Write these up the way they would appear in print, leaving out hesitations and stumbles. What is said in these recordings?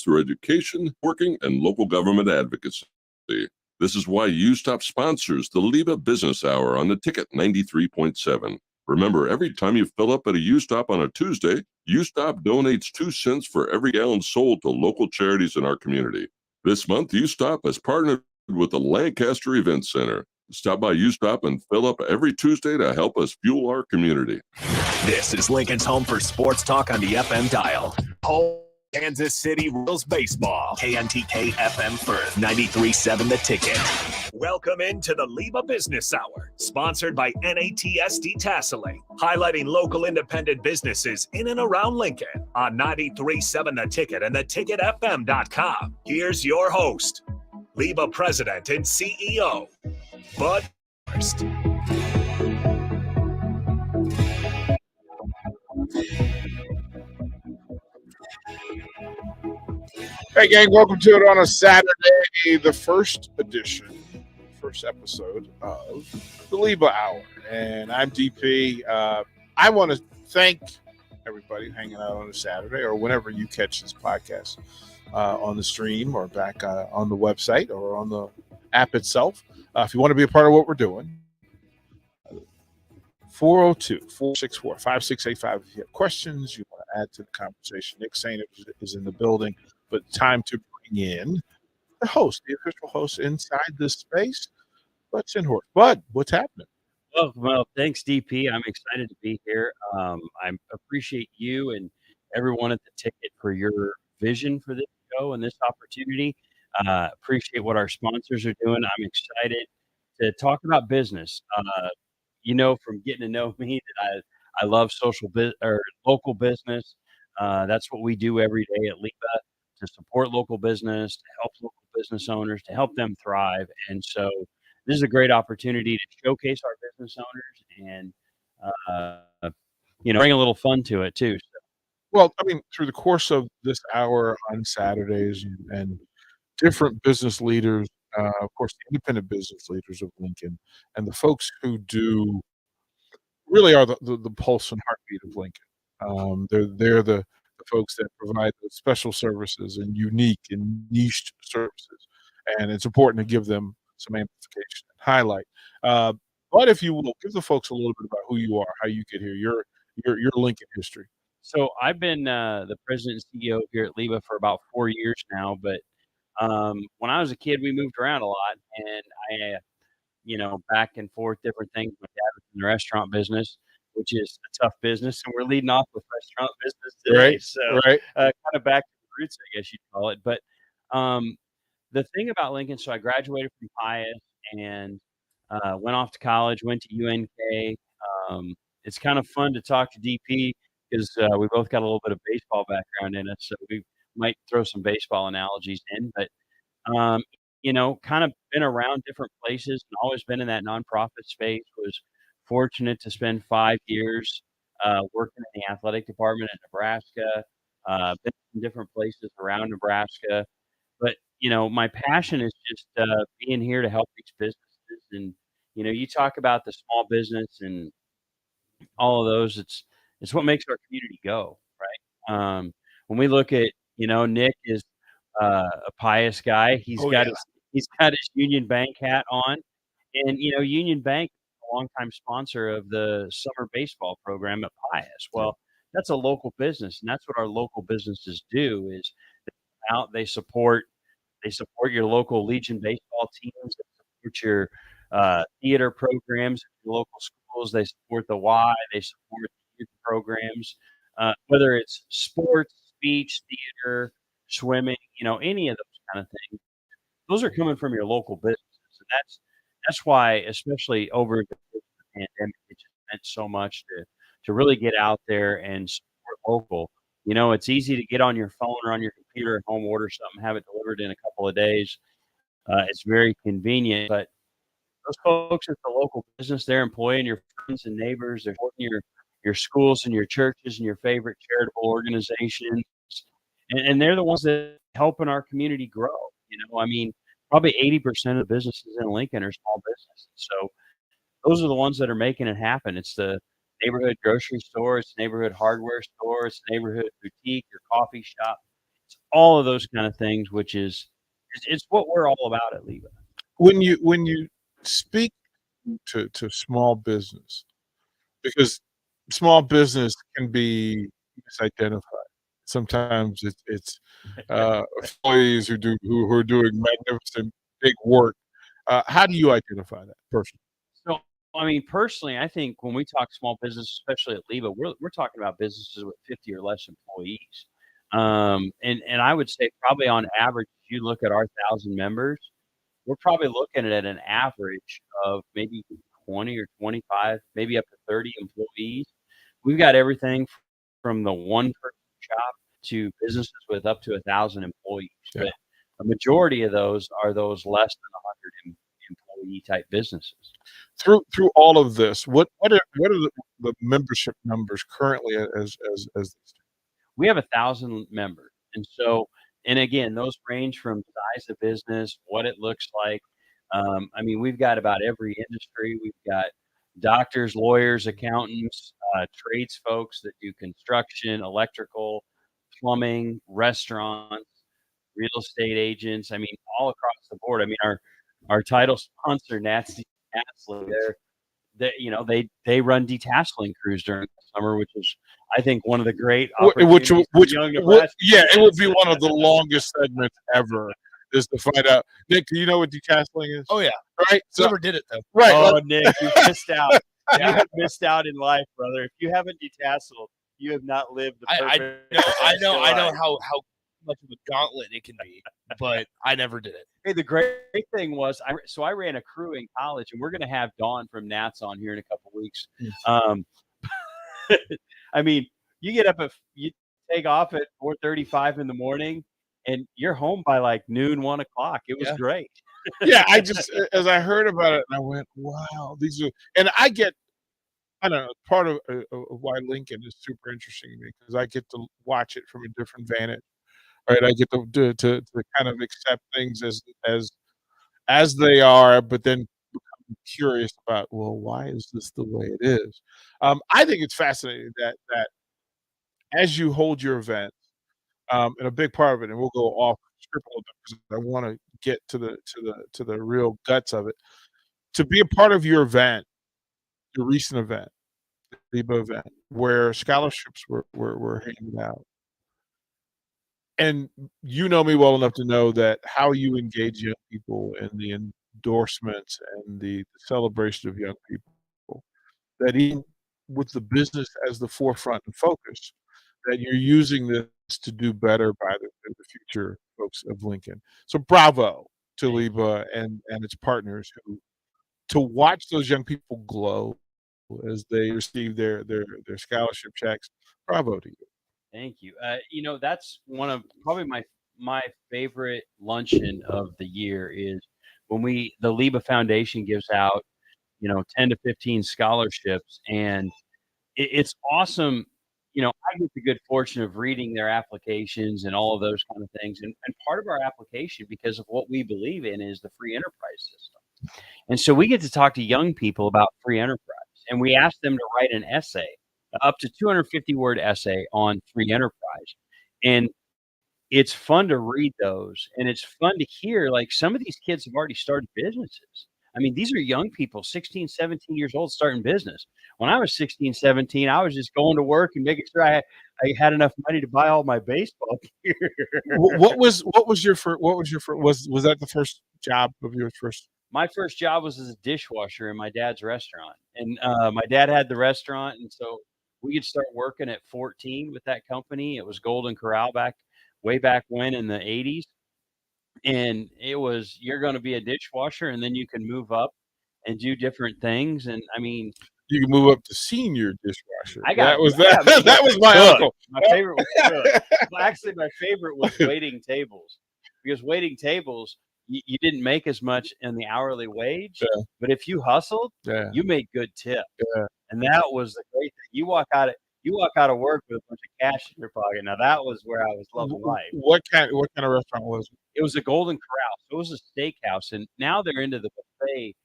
through education, working, and local government advocacy. This is why UStop sponsors the LIBA Business Hour on the Ticket 93.7. Remember, every time you fill up at a UStop on a Tuesday, UStop donates 2 cents for every gallon sold to local charities in our community. This month, UStop has partnered with the Lancaster Event Center. Stop by UStop and fill up every Tuesday to help us fuel our community. This is Lincoln's home for sports talk on the FM dial. Home Kansas City Royals baseball. KNTK FM Firth, 93.7 The Ticket. Welcome into the LIBA Business Hour, sponsored by NATSD Tasseling, highlighting local independent businesses in and around Lincoln on 93.7 The Ticket and theticketfm.com. Here's your host, LIBA President and CEO, Bud Hurst. Hey, gang, welcome to it on a Saturday, the first episode of the LIBA Hour. And I'm DP. I want to thank everybody hanging out on a Saturday or whenever you catch this podcast on the stream or back on the website or on the app itself. If you want to be a part of what we're doing, 402-464-5685. If you have questions, you want to add to the conversation. Nick Saint is in the building. But time to bring in the host, the official host inside this space, Bud Sinhorst. Bud, what's happening? Well, thanks, DP. I'm excited to be here. I appreciate you and everyone at the Ticket for your vision for this show and this opportunity. Appreciate what our sponsors are doing. I'm excited to talk about business. From getting to know me that I love local business. That's what we do every day at LIBA. To support local business, to help local business owners, to help them thrive. And so this is a great opportunity to showcase our business owners and, bring a little fun to it too. So. Well, I mean, through the course of this hour on Saturdays and different business leaders, of course, the independent business leaders of Lincoln and the folks who do really are the pulse and heartbeat of Lincoln. They're the folks that provide those special services and unique and niched services. And it's important to give them some amplification and highlight. But if you will, give the folks a little bit about who you are, how you get here, your Lincoln history. So I've been the president and CEO here at LIBA for about 4 years now. But when I was a kid, we moved around a lot. And I, back and forth, different things. My dad was in the restaurant business, which is a tough business, and we're leading off with restaurant business today. Right, so right. Kind of back to the roots, I guess you'd call it. But the thing about Lincoln, so I graduated from Pius and went off to college, went to UNK. It's kind of fun to talk to DP because we both got a little bit of baseball background in us, so we might throw some baseball analogies in. But, kind of been around different places and always been in that nonprofit space. Was fortunate to spend 5 years working in the athletic department in Nebraska, been in different places around Nebraska. But, my passion is just being here to help these businesses. And, you talk about the small business and all of those. It's what makes our community go, right? When we look at, Nick is a Pius guy. He's got his Union Bank hat on. And, Union Bank, a longtime sponsor of the summer baseball program at Pius. Well, that's a local business, and that's what our local businesses do. Is they support your local Legion baseball teams, they support your theater programs, your local schools. They support the Y. They support the youth programs, whether it's sports, speech, theater, swimming, any of those kind of things. Those are coming from your local businesses, and that's why, especially over the pandemic, it just meant so much to really get out there and support local. It's easy to get on your phone or on your computer at home, order something, have it delivered in a couple of days. It's very convenient, but those folks at the local business, they're employing your friends and neighbors, they're supporting your schools and your churches and your favorite charitable organizations, and they're the ones that helping our community grow. Probably 80% of businesses in Lincoln are small businesses. So those are the ones that are making it happen. It's the neighborhood grocery store, it's the neighborhood hardware store, it's the neighborhood boutique or coffee shop. It's all of those kind of things, which is it's what we're all about at LIBA. When you speak to small business, because small business can be misidentified. Sometimes it's employees who are doing magnificent big work. How do you identify that personally? So, I mean, personally, I think when we talk small business, especially at LIBA, we're talking about businesses with 50 or less employees. And I would say probably on average, if you look at our 1,000 members, we're probably looking at an average of maybe 20 or 25, maybe up to 30 employees. We've got everything from the one person shop to businesses with up to 1,000 employees. Yeah. But a majority of those are those less than 100 employee type businesses. Through all of this, what are the membership numbers currently as We have 1,000 members, and so and again, those range from size of business, what it looks like. I mean, we've got about every industry. We've got doctors, lawyers, accountants, trades folks that do construction, electrical, plumbing, restaurants, real estate agents. I mean, all across the board. I mean, our title sponsor, Nancy Astley, they run detasseling crews during the summer, which is, I think, one of the great opportunities for young Nebraskans. Yeah, it would be one of the longest segments ever, is to find out. Nick, do you know what detasseling is? Oh yeah, Right. So never did it though. right. Oh, Nick, you missed out. You have missed out in life, brother. If you haven't detasseled, you have not lived the I perfect know life. how much of a gauntlet it can be, but I never did it. Hey, the great thing was, I ran a crew in college, and we're going to have Dawn from Nats on here in a couple weeks. I mean, you take off at 4:35 in the morning, and you're home by like noon, 1 o'clock. It was Yeah. great. Yeah, I just as I heard about it, and I went, "Wow, these are." And I don't know, part of why Lincoln is super interesting to me, because I get to watch it from a different vantage, right? I get to kind of accept things as they are, but then become curious about, well, why is this the way it is? I think it's fascinating that as you hold your event, and a big part of it, and we'll go off script a little bit because I want to get to the real guts of it. To be a part of your event, your recent event, the LIBA event, where scholarships were handed out, and you know me well enough to know that how you engage young people and the endorsements and the celebration of young people, that even with the business as the forefront and focus, that you're using this to do better by the future folks of Lincoln. So bravo to LIBA and its partners who to watch those young people glow as they receive their scholarship checks. Bravo to you. Thank you. That's one of probably my favorite luncheon of the year is when the LIBA Foundation gives out, 10 to 15 scholarships, and it's awesome. I get the good fortune of reading their applications and all of those kind of things. And part of our application, because of what we believe in, is the free enterprise system. And so we get to talk to young people about free enterprise, and we ask them to write an essay, up to 250-word essay on free enterprise. And it's fun to read those, and it's fun to hear, like, some of these kids have already started businesses. I mean, these are young people, 16, 17 years old, starting business. When I was 16, 17, I was just going to work and making sure I had enough money to buy all my baseball gear. What was your first? Was that the first job of yours first? My first job was as a dishwasher in my dad's restaurant, and my dad had the restaurant, and so we could start working at 14 with that company. It was Golden Corral way back when in the 80s. And it was, you're going to be a dishwasher, and then you can move up and do different things. And I mean, You can move up to senior dishwasher. that was my cook. uncle. My favorite was cook. Well, actually, my favorite was waiting tables, because waiting tables, you didn't make as much in the hourly wage, but if you hustled, you made good tip. And that was the great thing. You walk out of work with a bunch of cash in your pocket. Now that was where I was loving life. What kind of restaurant was it? It was a Golden Corral. So it was a steakhouse, and now they're into the buffet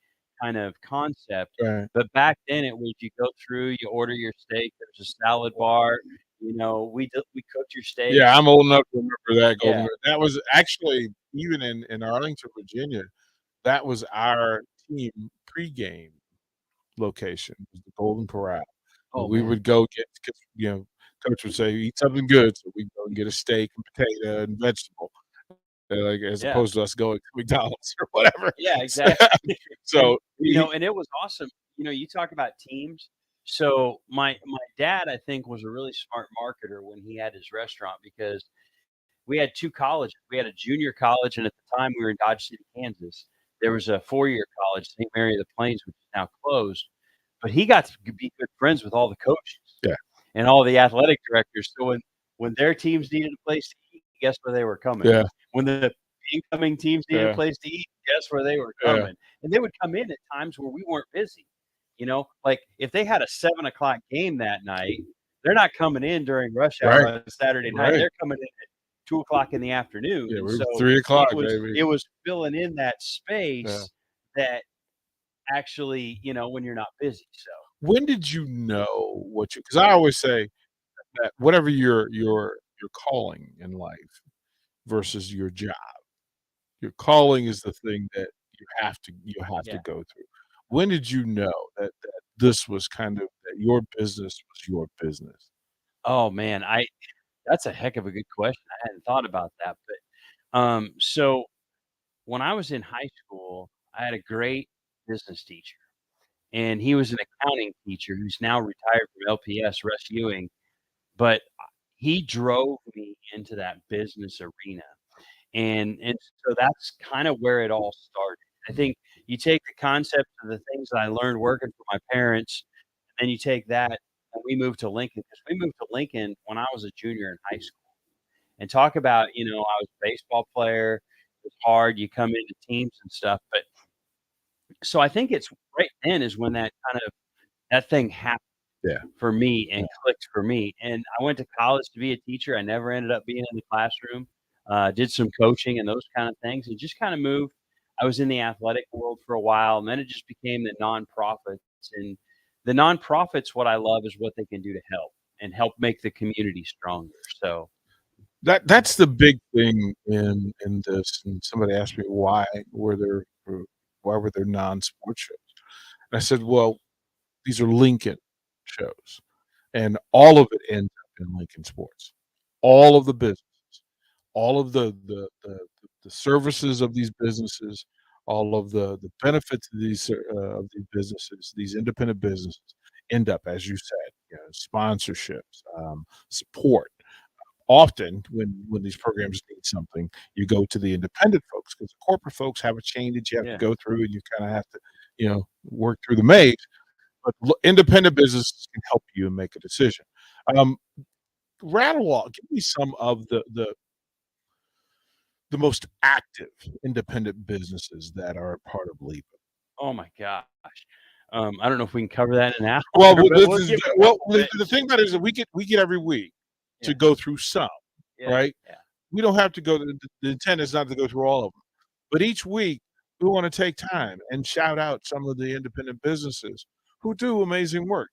kind of concept. Right. But back then it was, you go through, you order your steak, there's a salad bar, We cooked your steak. Yeah, I'm old enough to remember that Golden Yeah. Girl. That was actually even in Arlington, Virginia, that was our team pregame location, was the Golden Corral. Oh, We man. would go get, 'cause, coach would say, "Eat something good," so we'd go and get a steak and potato and vegetable, like, as Yeah. opposed to us going to McDonald's or whatever. Yeah, exactly. So, And it was awesome. You talk about teams. So my dad, I think, was a really smart marketer when he had his restaurant because we had 2 colleges. We had a junior college, and at the time, we were in Dodge City, Kansas. There was a 4-year college, St. Mary of the Plains, which is now closed, but he got to be good friends with all the coaches Yeah. and all the athletic directors. So when their teams needed a place to eat, guess where they were coming? Yeah. When the incoming teams needed Yeah. a place to eat, guess where they were Yeah. coming? And they would come in at times where we weren't busy. Like if they had a 7 o'clock game that night, they're not coming in during rush hour Right. on Saturday night. Right. They're coming in at 2 o'clock in the afternoon. Yeah, And we were so 3:00, it baby. was filling in that space that actually, when you're not busy. So When did you know what you? Because I always say that whatever your calling in life versus your job, your calling is the thing that you have to Yeah. go through. When did you know that this was kind of that your business was your business? Oh man, that's a heck of a good question. I hadn't thought about that. But so when I was in high school, I had a great business teacher. And he was an accounting teacher who's now retired from LPS, Russ Ewing, but he drove me into that business arena. And so that's kind of where it all started. I think you take the concept of the things that I learned working for my parents, and then you take that and we moved to Lincoln because we moved to Lincoln when I was a junior in high school. And talk about, I was a baseball player. It's hard. You come into teams and stuff, but so I think it's right then is when that thing happened Yeah. for me and clicked for me. And I went to college to be a teacher. I never ended up being in the classroom. Did some coaching and those kind of things, and just kind of moved. I was in the athletic world for a while, and then it just became the nonprofits. And the nonprofits, what I love is what they can do to help make the community stronger. So That's the big thing in this, and somebody asked me why were there non-sports shows? And I said, "Well, these are Lincoln shows, and all of it ends up in Lincoln sports. All of the businesses, all of the services of these businesses, all of the benefits of these businesses, these independent businesses end up, as you said, sponsorships, support. Often, when these programs need something, you go to the independent folks because the corporate folks have a chain that you have to Yeah. go through, and you kind of have to, work through the maze. But independent businesses can help you and make a decision. Um, Rattle off, give me some of the most active independent businesses that are a part of LIBA. oh my gosh. I don't know if we can cover that in an hour. Well, but this we'll is give a well, couple the bits. the thing about it is that we get every week to Yeah. go through some, Yeah, right? yeah. We don't have to go the intent is not to go through all of them. But each week, we wanna take time and shout out some of the independent businesses who do amazing work.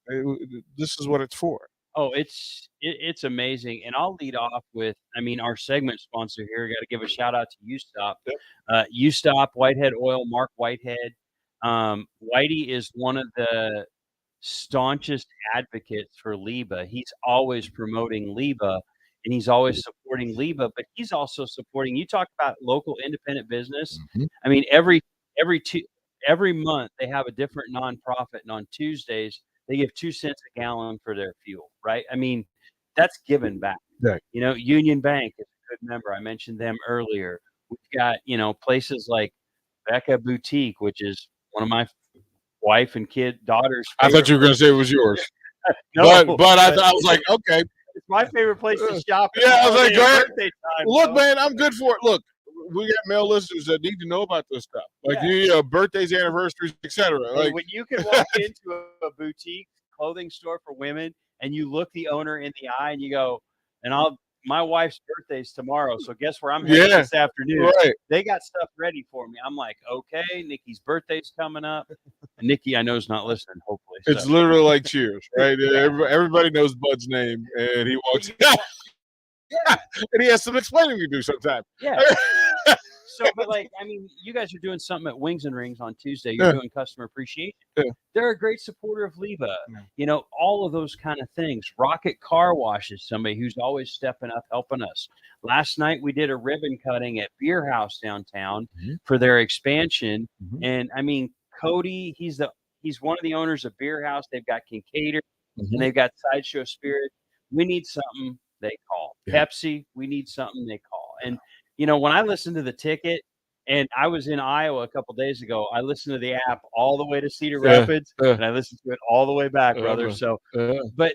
This is what it's for. Oh, it's amazing, and I'll lead off with, our segment sponsor here. Got to give a shout out to UStop. Yep. UStop Whitehead Oil, Mark Whitehead. Whitey is one of the staunchest advocates for LIBA. He's always promoting LIBA, and he's always supporting LIBA, but he's also supporting. You talk about local independent business. Mhm. I mean, every month they have a different nonprofit, and on Tuesdays they give 2 cents a gallon for their fuel, right? I mean, that's giving back. Right. Union Bank is a good member. I mentioned them earlier. We've got, places like Becca Boutique, which is one of my wife and daughters' I thought you were gonna say it was yours. But I was like, "Okay." it's my favorite place to shop. Yeah, I was like, Holiday go and ahead. birthday time, Look, bro. man, I'm good for it. Look, we got male listeners that need to know about this stuff. Like, Yeah. birthdays, anniversaries, etc. Hey, Like, when you can walk into a boutique clothing store for women and you look the owner in the eye and you go, my wife's birthday's tomorrow, so guess where I'm headed Yeah, this afternoon? right. They got stuff ready for me. I'm like, okay, Nikki's birthday's coming up. Nikki, I know is not listening, hopefully. It's So. literally like Cheers, right? Everybody knows Bud's name, and he walks and he has some explaining to do sometimes. Yeah. So, but like, I mean, you guys are doing something at Wings and Rings on Tuesday. You're Yeah. doing customer appreciation. Yeah. They're a great supporter of LIBA. Yeah. You know, all of those kind of things. Rocket Car Wash is somebody who's always stepping up, helping us. Last night we did a ribbon cutting at Beer House downtown for their expansion, and I mean, Cody, he's one of the owners of Beer House. They've got Kincaider and they've got Sideshow Spirit. We need something, they call. Yeah. Pepsi, we need something, they call. And you know, when I listened to the ticket, and I was in Iowa a couple days ago, I listened to the app all the way to Cedar Rapids, and I listened to it all the way back, brother. So, but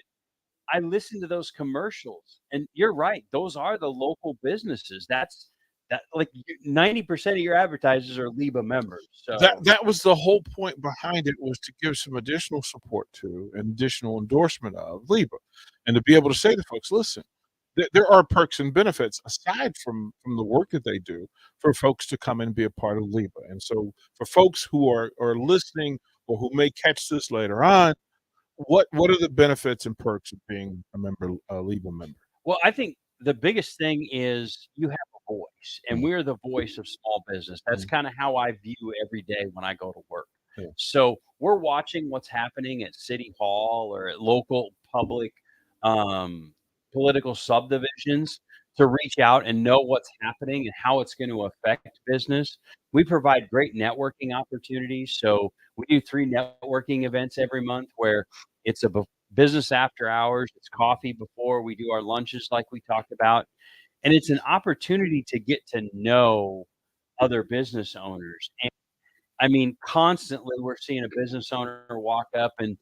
I listened to those commercials, and you're right; those are the local businesses. That like 90% of your advertisers are LIBA members. So that was the whole point behind it, was to give some additional support to and additional endorsement of LIBA, and to be able to say to folks, listen, there are perks and benefits aside from the work that they do for folks to come and be a part of LIBA. And so for folks who are listening or who may catch this later on, what are the benefits and perks of being a LIBA member? Well, I think the biggest thing is you have a voice, and we're the voice of small business. That's kind of how I view every day when I go to work. Yeah. So we're watching what's happening at City Hall or at local public political subdivisions to reach out and know what's happening and how it's going to affect business. We provide great networking opportunities. So we do 3 networking events every month where it's a business after hours, it's coffee before, we do our lunches like we talked about. And it's an opportunity to get to know other business owners. And I mean, constantly we're seeing a business owner walk up and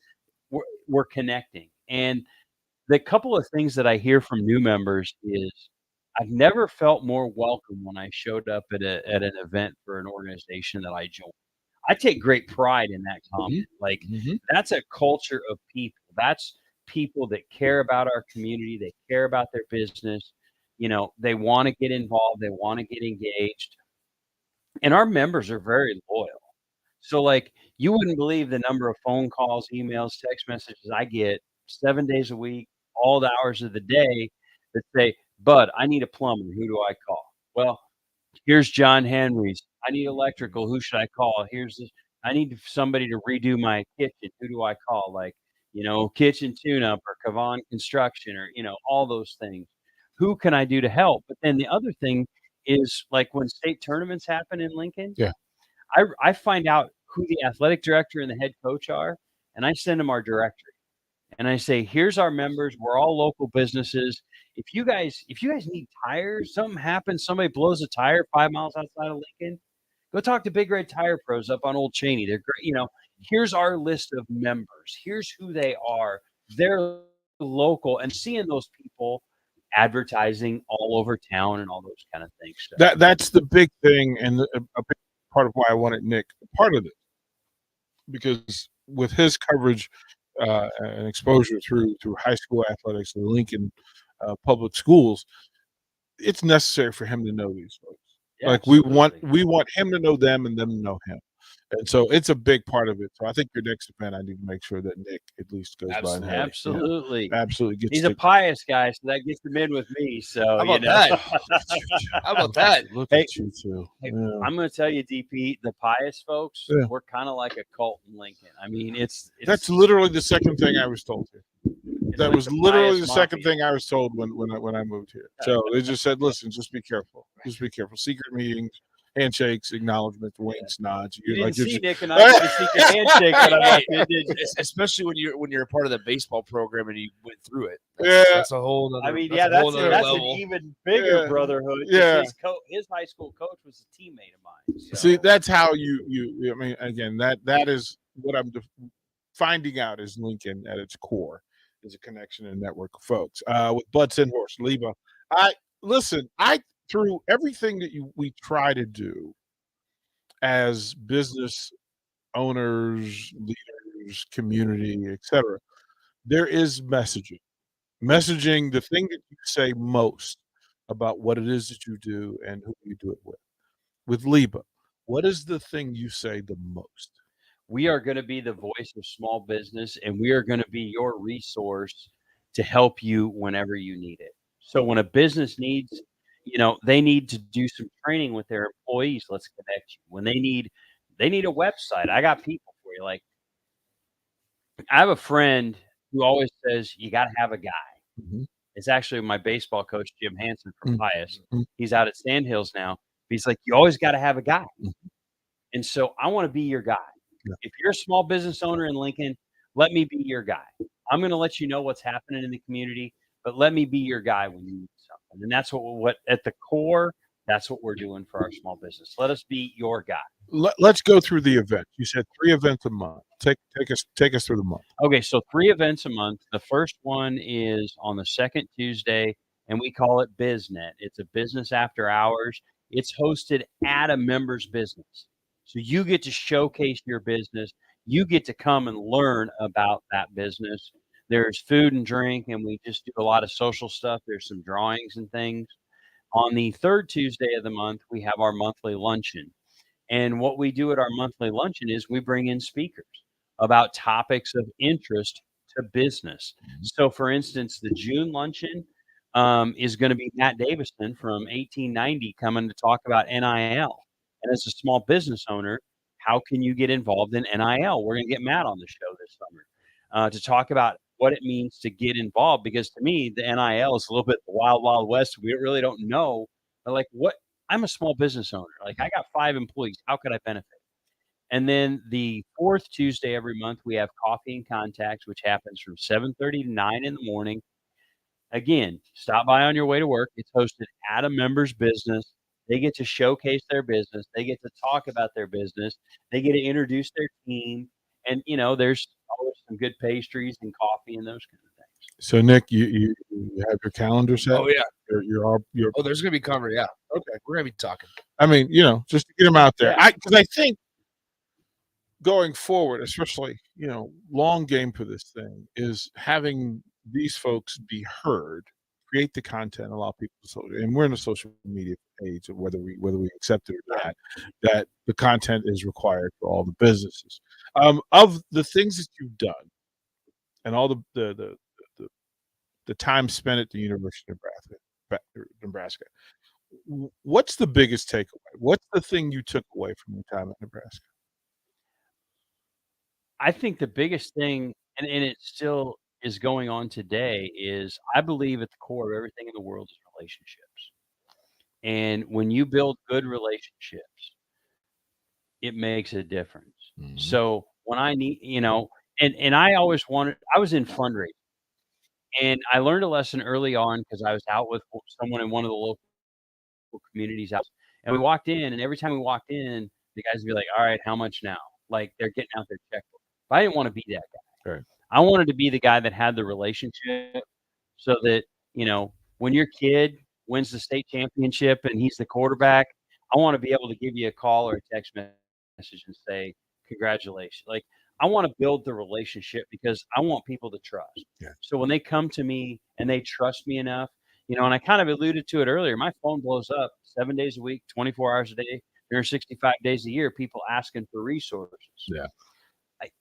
we're connecting. And the couple of things that I hear from new members is I've never felt more welcome when I showed up at an event for an organization that I joined. I take great pride in that comment. Like that's a culture of people. That's people that care about our community. They care about their business. You know, they want to get involved. They want to get engaged. And our members are very loyal. So like you wouldn't believe the number of phone calls, emails, text messages I get 7 days a week, all the hours of the day that say, Bud, I need a plumber. Who do I call? Well, here's John Henry's. I need electrical. Who should I call? Here's this. I need somebody to redo my kitchen. Who do I call? Like, you know, kitchen tune-up or Kavan Construction or, you know, all those things. Who can I do to help? But then the other thing is like when state tournaments happen in Lincoln, I find out who the athletic director and the head coach are, and I send them our directory. And I say, here's our members. We're all local businesses. If you guys need tires, something happens, somebody blows a tire 5 miles outside of Lincoln, go talk to Big Red Tire Pros up on Old Cheney. They're great. You know, here's our list of members. Here's who they are. They're local, and seeing those people advertising all over town and all those kind of things. So. That's the big thing, and a big part of why I wanted Nick part of it, because with his coverage and exposure through high school athletics, the Lincoln public schools, it's necessary for him to know these folks. Yeah, like we want him to know them and them to know him. And so it's a big part of it. So I think your next event, I need to make sure that Nick at least goes by and absolutely. Absolutely. He's a pious guy, so that gets him in with me. So how about that? How about that? Look at you two. Hey, I'm going to tell you, DP, the pious folks, we're kind of like a cult in Lincoln. I mean, it's that's literally the second thing I was told here. That was literally the second thing I was told when I moved here. So they just said, listen, just be careful. Just be careful. Secret meetings, handshakes, acknowledgements, winks, nods. You didn't see Nick and I did a secret handshake when I walked in, did you? Especially when you're a part of the baseball program and you went through it. That's a whole other. I mean, that's an even bigger brotherhood. Yeah, his high school coach was a teammate of mine. So. See, that's how you. I mean, again, that is what I'm finding out is Lincoln at its core is a connection and network of folks. With Bud Sindhorst, LIBA, through everything that we try to do as business owners, leaders, community, etc., there is messaging. Messaging, the thing that you say most about what it is that you do and who you do it with. With LIBA, what is the thing you say the most? We are going to be the voice of small business, and we are going to be your resource to help you whenever you need it. So when a business needs, they need to do some training with their employees, let's connect you. When they need a website, I got people for you. Like, I have a friend who always says you got to have a guy. Mhm. It's actually my baseball coach, Jim Hansen from Pius. Mhm. He's out at Sandhills now. He's like, you always got to have a guy. Mhm. And so I want to be your guy. Yeah. If you're a small business owner in Lincoln, let me be your guy. I'm going to let you know what's happening in the community, but let me be your guy when you need something. And that's what at the core, that's what we're doing for our small business. Let us be your guy. Let's go through the event. You said 3 events a month. Take us through the month. Okay, so 3 events a month. The first one is on the second Tuesday, and we call it BizNet. It's a business after hours. It's hosted at a member's business. So you get to showcase your business. You get to come and learn about that business. There's food and drink, and we just do a lot of social stuff. There's some drawings and things. On the third Tuesday of the month, we have our monthly luncheon. And what we do at our monthly luncheon is we bring in speakers about topics of interest to business. So, for instance, the June luncheon is going to be Matt Davison from 1890 coming to talk about NIL. And as a small business owner, how can you get involved in NIL? We're going to get Matt on the show this summer to talk about what it means to get involved. Because to me, the NIL is a little bit the wild, wild west. We really don't know. But like, what? I'm a small business owner. Like, I got 5 employees. How could I benefit? And then the fourth Tuesday every month, we have Coffee and Contacts, which happens from 7:30 to 9 in the morning. Again, stop by on your way to work. It's hosted at a member's business. They get to showcase their business. They get to talk about their business. They get to introduce their team. And, there's always some good pastries and coffee and those kind of things. So, Nick, you have your calendar set? Oh, yeah. You're Oh, there's going to be covered. Yeah. okay. We're going to be talking. I mean, just to get them out there. Yeah. Because I think going forward, especially, long game for this thing is having these folks be heard, create the content, allow people to, and we're in a social media age, whether we accept it or not, that the content is required for all the businesses. Of the things that you've done and all the time spent at the University of Nebraska, what's the biggest takeaway? What's the thing you took away from your time at Nebraska? I think the biggest thing, and it still is going on today, is I believe at the core of everything in the world is relationships. And when you build good relationships, it makes a difference. Mhm. So when I need, and I always wanted, I was in fundraising. And I learned a lesson early on because I was out with someone in one of the local communities out. And we walked in, and every time we walked in, the guys would be like, all right, how much now? Like, they're getting out their checkbook. But I didn't want to be that guy. Right. I wanted to be the guy that had the relationship so that, when your kid wins the state championship and he's the quarterback, I want to be able to give you a call or a text message and say, congratulations. Like, I want to build the relationship because I want people to trust. Yeah. So when they come to me and they trust me enough, and I kind of alluded to it earlier, my phone blows up 7 days a week, 24 hours a day, 365 days a year, people asking for resources. Yeah. Like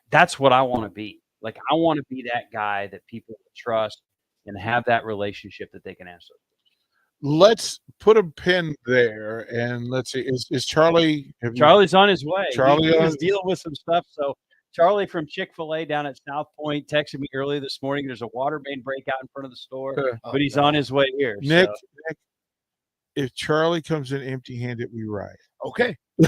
that's what I want to be. Like, I want to be that guy that people trust and have that relationship that they can ask those. Let's put a pin there, and let's see. Is Charlie? Charlie's on his way. Charlie he was dealing with some stuff. So Charlie from Chick-fil-A down at South Point texted me early this morning. There's a water main breakout in front of the store, but he's on his way here. Nick, So. Nick, if Charlie comes in empty-handed, we ride. Okay. He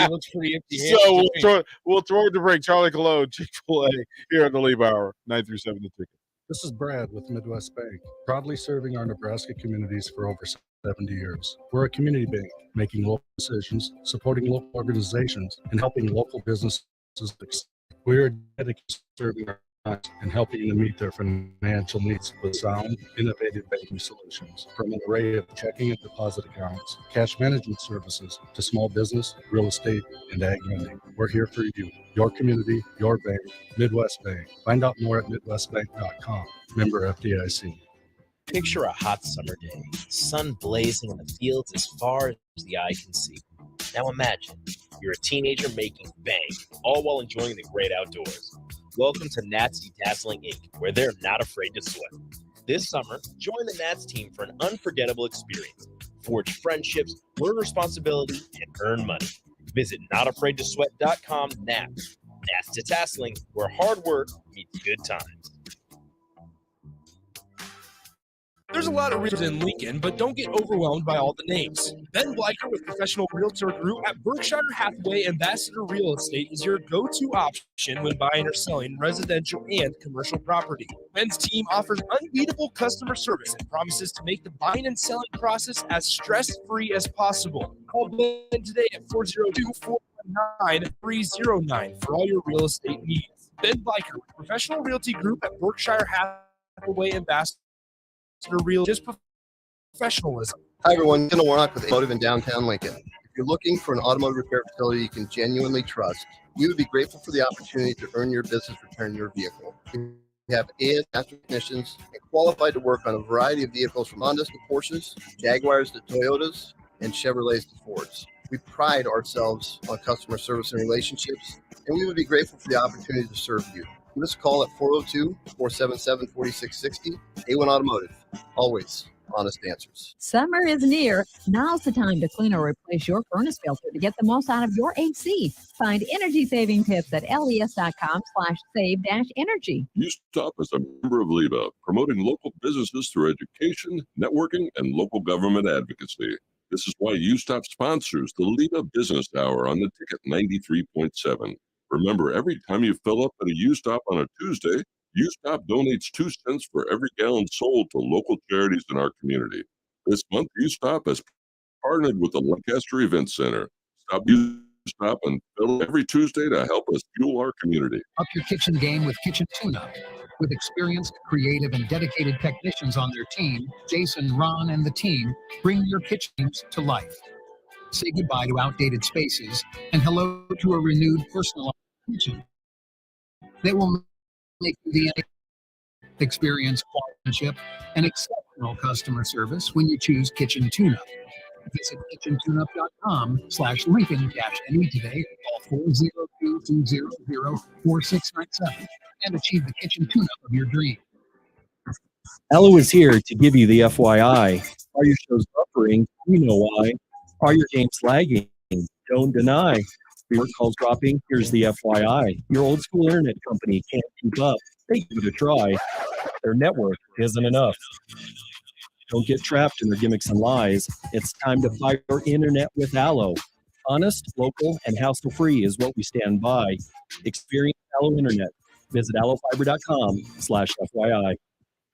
looks pretty empty-handed. So we'll throw it to break. Charlie Cologne, Chick-fil-A, here on the LIBA Hour, 937 The Ticket. This is Brad with Midwest Bank, proudly serving our Nebraska communities for over 70 years. We're a community bank, making local decisions, supporting local organizations, and helping local businesses succeed. We are dedicated to serving our clients and helping them meet their financial needs with sound, innovative banking solutions. From an array of checking and deposit accounts, cash management services, to small business, real estate, and ag lending. We're here for you, your community, your bank, Midwest Bank. Find out more at midwestbank.com. Member FDIC. Picture a hot summer day, sun blazing in the fields as far as the eye can see. Now imagine you're a teenager making bank, all while enjoying the great outdoors. Welcome to Nats Detasseling Inc., where they're not afraid to sweat. This summer, join the Nats team for an unforgettable experience. Forge friendships, learn responsibility, and earn money. Visit notafraidtosweat.com now. Nats Detasseling, where hard work meets good times. There's a lot of realtors in Lincoln, but don't get overwhelmed by all the names. Ben Bleicher with Professional Realtor Group at Berkshire Hathaway Ambassador Real Estate is your go-to option when buying or selling residential and commercial property. Ben's team offers unbeatable customer service and promises to make the buying and selling process as stress-free as possible. Call Ben today at 402-419-309 for all your real estate needs. Ben Bleicher with Professional Realty Group at Berkshire Hathaway Ambassador Real, just professionalism. Hi everyone, Ken Warnock with Automotive in downtown Lincoln. If you're looking for an automotive repair facility you can genuinely trust, we would be grateful for the opportunity to earn your business repairing your vehicle. We have master technicians and qualified to work on a variety of vehicles from Hondas to Porsches, Jaguars to Toyotas, and Chevrolets to Fords. We pride ourselves on customer service and relationships, and we would be grateful for the opportunity to serve you. Give us a call at 402-477-4660. A1 Automotive. Always honest answers. Summer is near. Now's the time to clean or replace your furnace filter to get the most out of your AC. Find energy-saving tips at les.com/save-energy. You stop as a member of LIBA, promoting local businesses through education, networking, and local government advocacy. This is why UStop sponsors the LIBA Business Hour on the Ticket 93.7. Remember, every time you fill up at a UStop on a Tuesday, UStop donates 2 cents for every gallon sold to local charities in our community. This month, UStop has partnered with the Lancaster Event Center. Stop UStop and fill every Tuesday to help us fuel our community. Up your kitchen game with Kitchen Tune-Up. With experienced, creative, and dedicated technicians on their team, Jason, Ron, and the team bring your kitchens to life. Say goodbye to outdated spaces and hello to a renewed personalized kitchen. They will make you the experience, craftsmanship, and exceptional customer service when you choose Kitchen Tune-Up. Visit kitchentuneup.com/Lincoln-NE today. Call 402-200-4697 and achieve the kitchen tune-up of your dream. Ella is here to give you the FYI. Are your shows buffering? You know why. Are your games lagging? Don't deny. Your calls dropping? Here's the FYI. Your old school internet company can't keep up. They give it a try. Their network isn't enough. Don't get trapped in their gimmicks and lies. It's time to fight your internet with Allo. Honest, local, and hassle-free is what we stand by. Experience Allo Internet. Visit allophiber.com/FYI.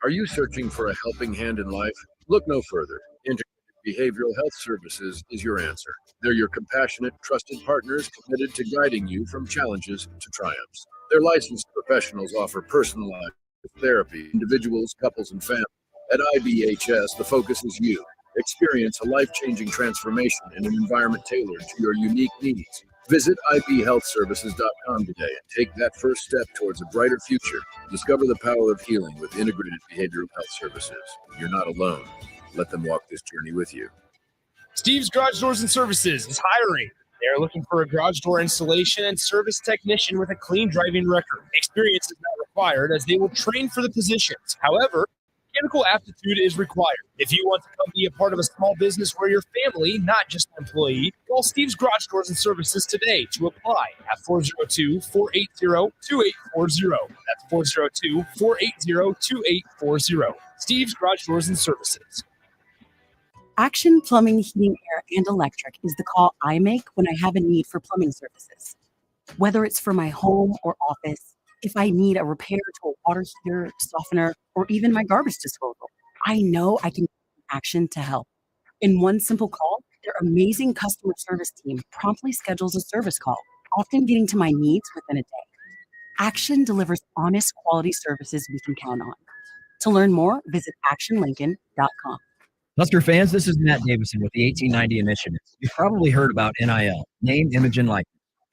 Are you searching for a helping hand in life? Look no further. Integrated Behavioral Health Services is your answer. They're your compassionate, trusted partners committed to guiding you from challenges to triumphs. Their licensed professionals offer personalized therapy, individuals, couples, and families. At IBHS, the focus is you. Experience a life-changing transformation in an environment tailored to your unique needs. Visit ibhealthservices.com today and take that first step towards a brighter future. Discover the power of healing with integrated behavioral health services. You're not alone. Let them walk this journey with you. Steve's Garage Doors and Services is hiring. They are looking for a garage door installation and service technician with a clean driving record. Experience is not required as they will train for the positions. However, mechanical aptitude is required. If you want to come be a part of a small business where you're family, not just an employee, call Steve's Garage Doors and Services today to apply at 402-480-2840. That's 402-480-2840. Steve's Garage Doors and Services. Action Plumbing, Heating, Air, and Electric is the call I make when I have a need for plumbing services. Whether it's for my home or office, if I need a repair to a water heater, softener, or even my garbage disposal, I know I can take action to help. In one simple call, their amazing customer service team promptly schedules a service call, often getting to my needs within a day. Action delivers honest, quality services we can count on. To learn more, visit actionlincoln.com. Husker fans, this is Matt Davison with the 1890 Initiative. You've probably heard about NIL, name, image, and likeness.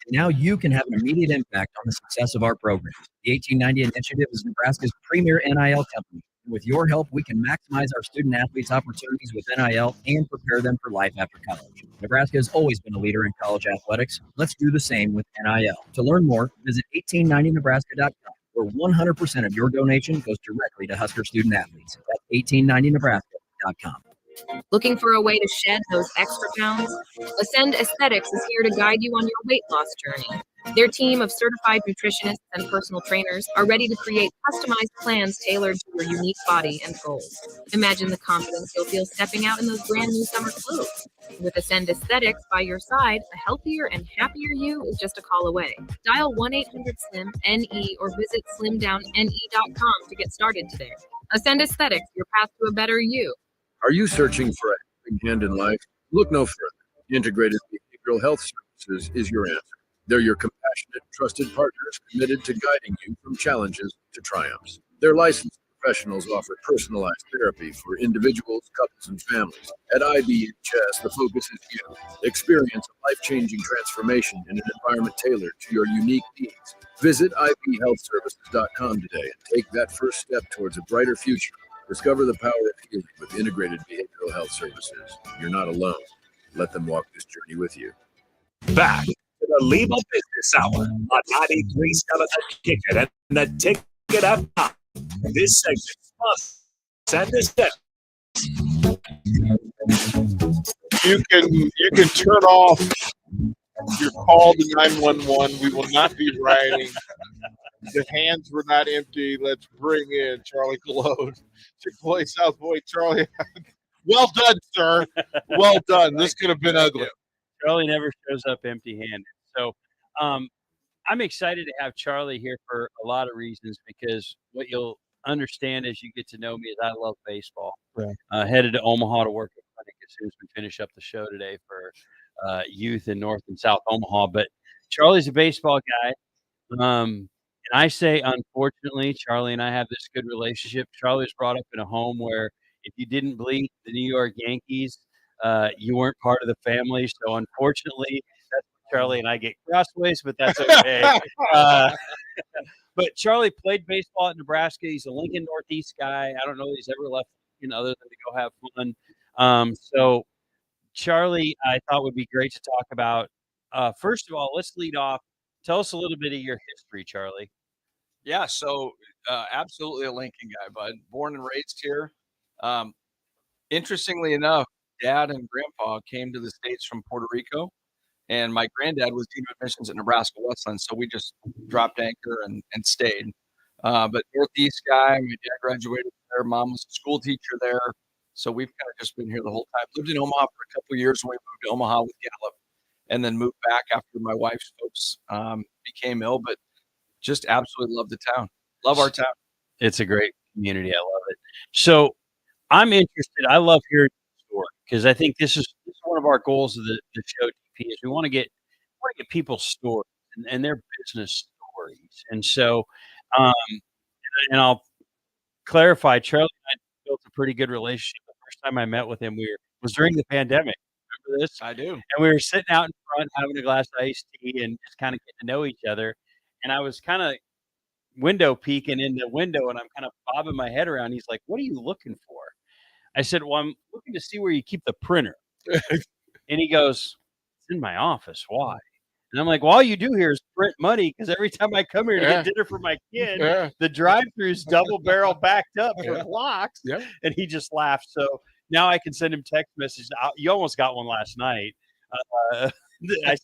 Now you can have an immediate impact on the success of our program. The 1890 Initiative is Nebraska's premier NIL company, With your help, we can maximize our student athletes' opportunities with NIL and prepare them for life after college. Nebraska has always been a leader in college athletics. Let's do the same with NIL. To learn more, visit 1890nebraska.com, where 100% of your donation goes directly to Husker student athletes. That's 1890nebraska.com. Looking for a way to shed those extra pounds? Ascend Aesthetics is here to guide you on your weight loss journey. Their team of certified nutritionists and personal trainers are ready to create customized plans tailored to your unique body and goals. Imagine the confidence you'll feel stepping out in those brand new summer clothes. With Ascend Aesthetics by your side, a healthier and happier you is just a call away. Dial 1-800-SLIM-NE or visit slimdownne.com to get started today. Ascend Aesthetics, your path to a better you. Are you searching for a helping hand in life? Look no further. Integrated Behavioral Health Services is your answer. They're your compassionate, trusted partners committed to guiding you from challenges to triumphs. Their licensed professionals offer personalized therapy for individuals, couples, and families. At IBHS, the focus is you. Experience a life-changing transformation in an environment tailored to your unique needs. Visit ibhealthservices.com today and take that first step towards a brighter future. Discover the power of healing with integrated behavioral health services. You're not alone. Let them walk this journey with you. Back to the LIBA Business Hour on 93.7 The Ticket and the Ticket.com. This segment send this step. You can turn off your call to 911. We will not be writing. The hands were not empty. Let's bring in Charlie Colode, Chick-fil-A South Point. Charlie, well done, sir. Well done. This could have been ugly. Charlie never shows up empty-handed. So I'm excited to have Charlie here for a lot of reasons, because what you'll understand as you get to know me is I love baseball. Right. Headed to Omaha to work at clinic as soon as we finish up the show today for youth in North and South Omaha. But Charlie's a baseball guy. And I say, unfortunately, Charlie and I have this good relationship. Charlie was brought up in a home where if you didn't bleed the New York Yankees, you weren't part of the family. So unfortunately, that's where Charlie and I get crossways, but that's okay. But Charlie played baseball at Nebraska. He's a Lincoln Northeast guy. I don't know that he's ever left Lincoln other than to go have fun. So Charlie, I thought would be great to talk about. First of all, let's lead off. Tell us a little bit of your history, Charlie. Yeah, so absolutely a Lincoln guy, bud. Born and raised here. Interestingly enough, Dad and Grandpa came to the States from Puerto Rico, and my granddad was dean of admissions at Nebraska Westland, so we just dropped anchor and stayed. But Northeast guy, my dad graduated there. Mom was a school teacher there, so we've kind of just been here the whole time. Lived in Omaha for a couple of years when we moved to Omaha with Gallup, and then moved back after my wife's folks became ill, but just absolutely love the town. Love our town. It's a great community. I love it. So I'm interested. I love hearing the story, because I think this is one of our goals of the show, DP, is we want to get people's stories and their business stories. And so, and I'll clarify, Charlie and I built a pretty good relationship. The first time I met with him was during the pandemic. Remember this? I do. And we were sitting out in front having a glass of iced tea and just kind of getting to know each other. And I was kind of window peeking in the window, and I'm kind of bobbing my head around. He's like, "What are you looking for?" I said, "Well, I'm looking to see where you keep the printer." And he goes, "It's in my office. Why?" And I'm like, "Well, all you do here is print money, because every time I come here to get dinner for my kid, the drive-thru's double barrel backed up for blocks." And he just laughed. So now I can send him text messages. You almost got one last night. I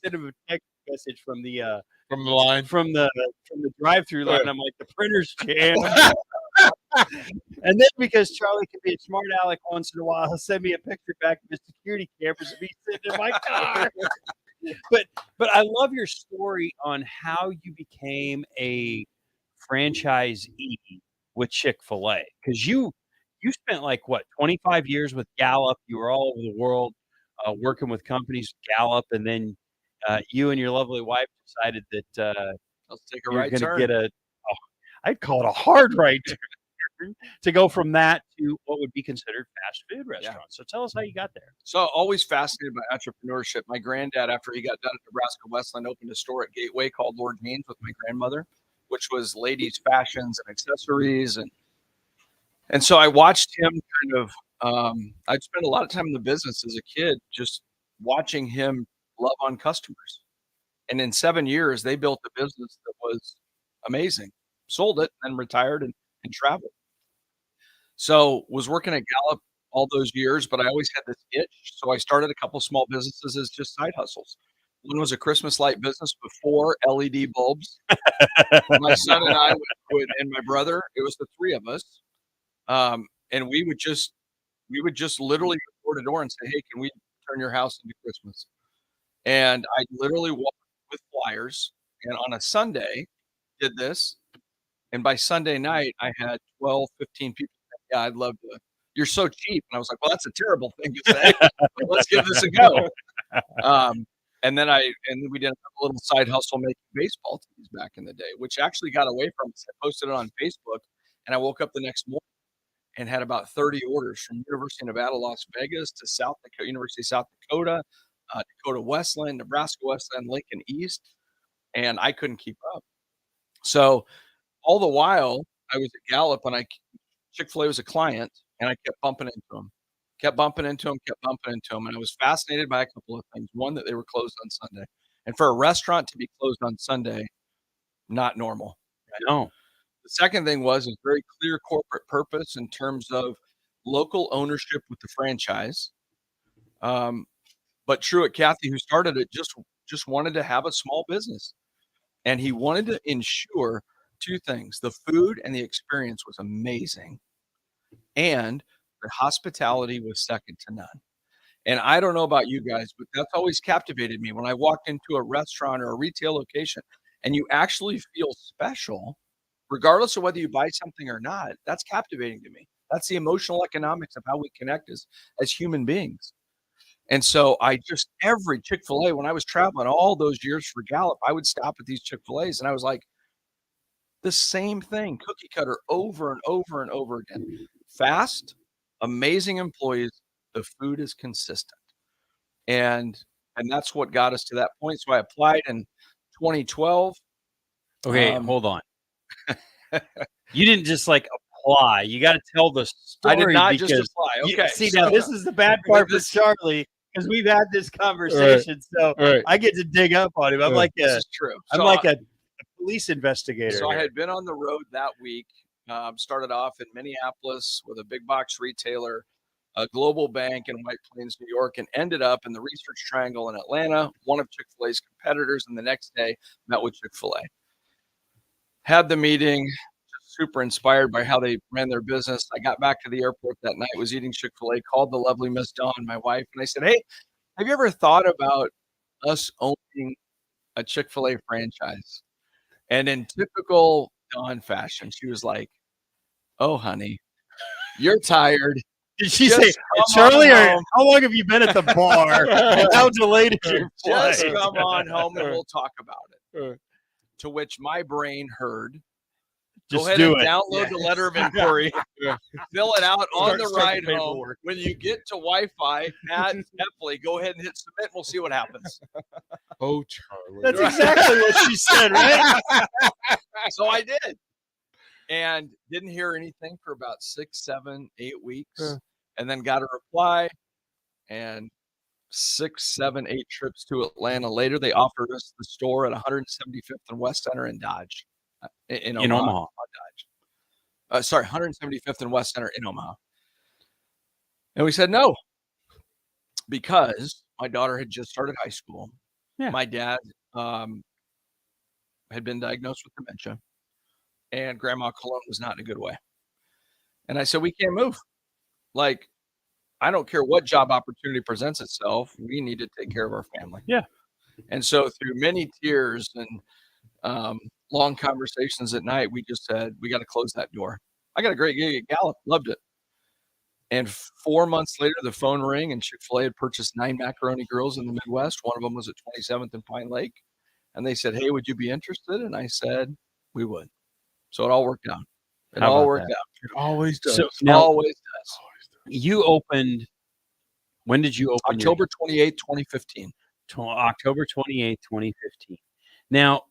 sent him a text message from the drive-through line. I'm like, "The printer's jammed." And then, because Charlie can be a smart aleck once in a while, he'll send me a picture back of his security cameras of me sitting in my car. But I love your story on how you became a franchisee with Chick-fil-A, because you spent 25 years with Gallup. You were all over the world working with companies, Gallup, and then you and your lovely wife decided that let's take a you're right going to turn. get I'd call it a hard right turn to go from that to what would be considered fast food restaurants. So tell us how you got there. So always fascinated by entrepreneurship. My granddad, after he got done at Nebraska Westland, opened a store at Gateway called Lord Jeans with my grandmother, which was ladies' fashions and accessories. And And so I watched him kind of, I'd spent a lot of time in the business as a kid, just watching him love on customers. And in 7 years, they built a business that was amazing. Sold it and retired and traveled. So was working at Gallup all those years, but I always had this itch. So I started a couple small businesses as just side hustles. One was a Christmas light business before LED bulbs. My son and I and my brother, it was the three of us. And we would just literally go door to door and say, "Hey, can we turn your house into Christmas?" And I literally walked with flyers, and on a Sunday did this. And by Sunday night, I had 12, 15 people saying, "Yeah, I'd love to. You're so cheap." And I was like, "Well, that's a terrible thing to say. But let's give this a go." And then we did a little side hustle making baseball teams back in the day, which actually got away from us. I posted it on Facebook, and I woke up the next morning and had about 30 orders from University of Nevada, Las Vegas to University of South Dakota, Dakota Wesleyan, Nebraska Wesleyan, Lincoln East, and I couldn't keep up. So all the while I was at Gallup, and Chick-fil-A was a client, and I kept bumping into them. And I was fascinated by a couple of things. One, that they were closed on Sunday. And for a restaurant to be closed on Sunday, not normal. I know. The second thing was a very clear corporate purpose in terms of local ownership with the franchise. But Truett Cathy, who started it, just wanted to have a small business. And he wanted to ensure two things. The food and the experience was amazing. And the hospitality was second to none. And I don't know about you guys, but that's always captivated me when I walked into a restaurant or a retail location and you actually feel special, regardless of whether you buy something or not. That's captivating to me. That's the emotional economics of how we connect as human beings. And so every Chick-fil-A, when I was traveling all those years for Gallup, I would stop at these Chick-fil-A's and I was like, the same thing, cookie cutter over and over and over again. Fast, amazing employees, the food is consistent. And that's what got us to that point. So I applied in 2012. Okay, hold on. You didn't just apply. You got to tell the story. I did not just apply. Okay. Now this is the bad part for Charlie, because we've had this conversation. Right. So I get to dig up on him. I'm this is true. I'm So like a police investigator. So here. I had been on the road that week. Started off in Minneapolis with a big box retailer, a global bank in White Plains, New York, and ended up in the Research Triangle in Atlanta, one of Chick-fil-A's competitors. And the next day, met with Chick-fil-A. Had the meeting, just super inspired by how they ran their business. I got back to the airport that night, was eating Chick-fil-A, called the lovely Miss Dawn, my wife, and I said, "Hey, have you ever thought about us owning a Chick-fil-A franchise?" And in typical Dawn fashion, she was like, "Oh, honey, you're tired." Did she say, "Charlie, how long have you been at the bar? And how delayed is your flight? Just come on home and we'll talk about it." To which my brain heard, "Go ahead and download the letter of inquiry, fill it out on the ride home. When you get to Wi-Fi at Heffley, go ahead and hit submit. We'll see what happens." Oh, Charlie. That's exactly what she said, right? So I did. And didn't hear anything for about 6, 7, 8 weeks. And then got a reply. And 6, 7, 8 trips to Atlanta later, they offered us the store at 175th and West Center in Dodge. In Omaha. Dodge. 175th and West Center in Omaha. And we said no. Because my daughter had just started high school. Yeah. My dad had been diagnosed with dementia. And Grandma Cologne was not in a good way. And I said, we can't move. I don't care what job opportunity presents itself. We need to take care of our family. Yeah. And so through many tears and long conversations at night, we just said, we got to close that door. I got a great gig at Gallup. Loved it. And 4 months later, the phone rang and Chick-fil-A had purchased 9 macaroni grills in the Midwest. One of them was at 27th and Pine Lake. And they said, "Hey, would you be interested?" And I said, we would. So it all worked out. It all worked out. It always does. So now, always does. You opened, when did you open? October 28th, 2015. October 28th, 2015. Now,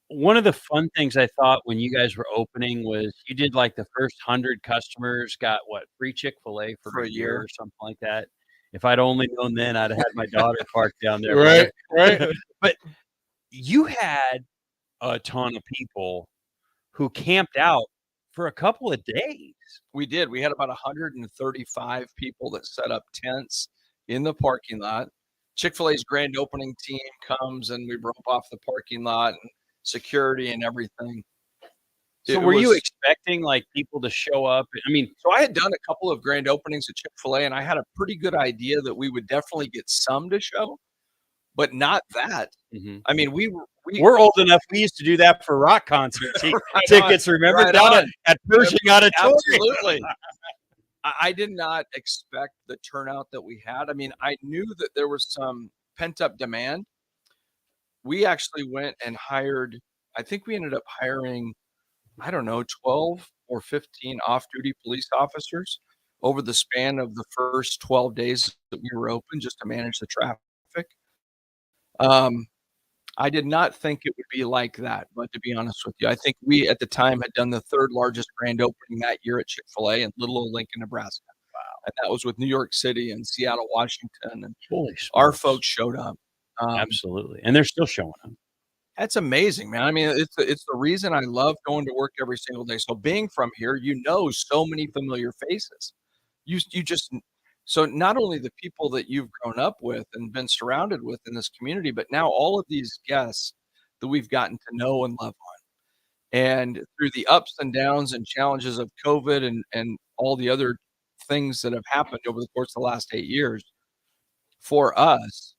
one of the fun things I thought when you guys were opening was you did like the first 100 customers got what, free Chick-fil-A for a year or something like that. If I'd only known then, I'd have had my daughter parked down there. Right, right. But you had a ton of people who camped out for a couple of days. We did. We had about 135 people that set up tents in the parking lot. Chick-fil-A's grand opening team comes and we rope off the parking lot and security and everything. So were you expecting like people to show up? I mean, so I had done a couple of grand openings at Chick-fil-A and I had a pretty good idea that we would definitely get some to show, but not that. I mean, we're old enough. We used to do that for rock concerts. Tickets, remember, right down on. at Pershing Auditorium. Absolutely. I did not expect the turnout that we had. I mean, I knew that there was some pent-up demand. We actually went and hired, I think we ended up hiring, I don't know, 12 or 15 off-duty police officers over the span of the first 12 days that we were open just to manage the traffic. I did not think it would be like that, but to be honest with you, I think we at the time had done the third largest grand opening that year at Chick-fil-A in little old Lincoln, Nebraska. Wow. And that was with New York City and Seattle, Washington. And our folks showed up. Absolutely. And they're still showing up. That's amazing, man. I mean, it's the reason I love going to work every single day. So being from here, you know so many familiar faces. You just so not only the people that you've grown up with and been surrounded with in this community, but now all of these guests that we've gotten to know and love on. And through the ups and downs and challenges of COVID and all the other things that have happened over the course of the last 8 years, for us,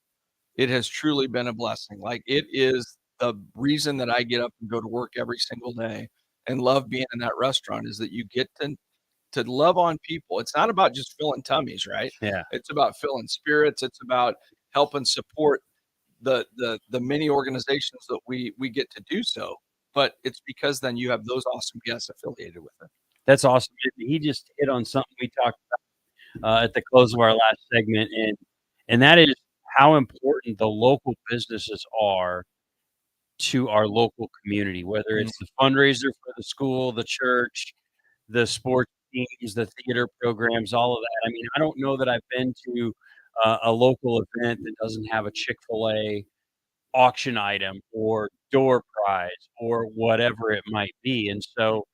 it has truly been a blessing. Like it is the reason that I get up and go to work every single day and love being in that restaurant is that you get to love on people. It's not about just filling tummies, right? Yeah. It's about filling spirits. It's about helping support the many organizations that we get to do so. But it's because then you have those awesome guests affiliated with it. That's awesome. He just hit on something we talked about at the close of our last segment, and that is how important the local businesses are to our local community, whether it's the fundraiser for the school, the church, the sports teams, the theater programs, all of that. I mean, I don't know that I've been to a local event that doesn't have a Chick-fil-A auction item or door prize or whatever it might be. And so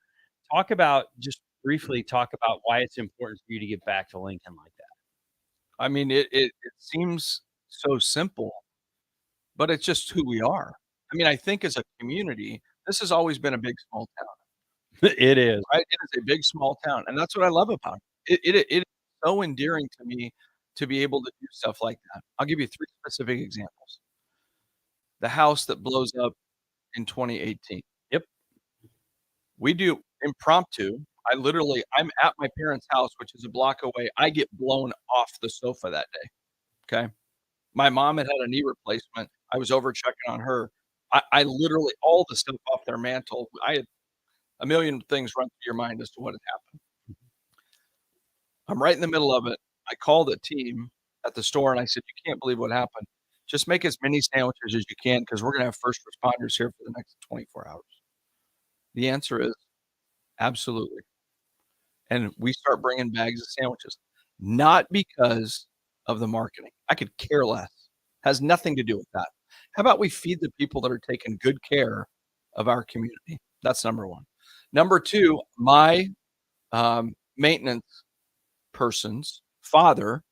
just briefly talk about why it's important for you to get back to Lincoln like that. I mean, it seems so simple, but it's just who we are. I mean, I think as a community, this has always been a big, small town. It is. Right? It is a big, small town. And that's what I love about it. It is so endearing to me to be able to do stuff like that. I'll give you 3 specific examples. The house that blows up in 2018. Yep. We do impromptu. I'm at my parents' house, which is a block away. I get blown off the sofa that day. Okay. My mom had a knee replacement. I was over checking on her. I literally, all the stuff off their mantle, I had a million things run through your mind as to what had happened. I'm right in the middle of it. I called the team at the store and I said, "You can't believe what happened. Just make as many sandwiches as you can because we're going to have first responders here for the next 24 hours." The answer is absolutely. And we start bringing bags of sandwiches, not because of the marketing. I could care less. Has nothing to do with that. How about we feed the people that are taking good care of our community? That's number one. Number two, my maintenance person's father